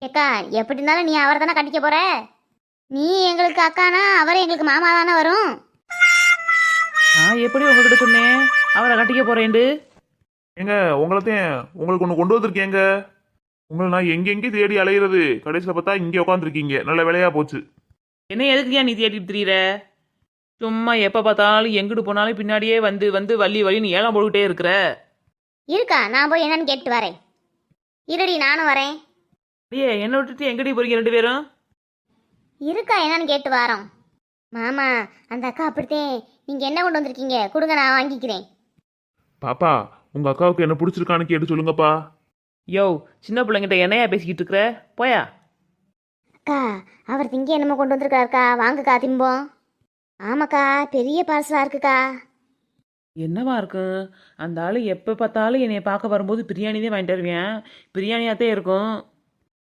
ஏக்கா எப்படி இருந்தாலும் நீ அவரை தானே கட்டிக்க போற. நீ எங்களுக்கு அக்கானா அவர் எங்களுக்கு மாமா தானே வரும். நான் எப்படி உங்ககிட்ட சொன்னேன் அவரை கட்டிக்க போறேன்டு? ஏங்க உங்களைத்தையும் உங்களுக்கு ஒன்று கொண்டு வந்திருக்கேங்க. உங்களை நான் எங்கெங்கே தேடி அலையிறது, கடைசியில் பார்த்தா இங்கே உட்காந்துருக்கீங்க. நல்ல வேலையா போச்சு. என்ன எதுக்குயா நீ தேடிட்டு திரியிற? சும்மா எப்போ பார்த்தாலும் எங்கிட்டு போனாலும் பின்னாடியே வந்து வந்து வள்ளி வள்ளின்னு ஏலம் போட்டுக்கிட்டே இருக்கிற. இருக்கா நான் போய் என்னன்னு கேட்டு வரேன். இருடி நானும் வரேன். ஏ என்னை விட்டுட்டு எங்கடி போறீங்க ரெண்டு பேரும்? இருக்கா என்னன்னு கேட்டு வரோம். மாமா அந்த அக்கா அப்படித்தேன். நீங்க என்ன கொண்டு வந்திருக்கீங்க கொடுங்க நான் வாங்கிக்கிறேன். பாப்பா உங்க அக்காவுக்கு என்ன பிடிச்சிருக்கான்னு கேட்டு சொல்லுங்கப்பா. யோ சின்ன பிள்ளைங்கிட்ட என்னையா பேசிக்கிட்டு இருக்கிற? போயா. அக்கா அவர் திங்க என்னமோ கொண்டு வந்திருக்காருக்கா, வாங்கக்கா திம்போம். ஆமாக்கா பெரிய பார்சலா இருக்குக்கா. என்னவா இருக்கும்? அந்த ஆள் எப்போ பார்த்தாலும் என்னை பார்க்க வரும்போது பிரியாணி தான் வாங்கிட்டு வருவேன். பிரியாணியாகத்தே இருக்கும்.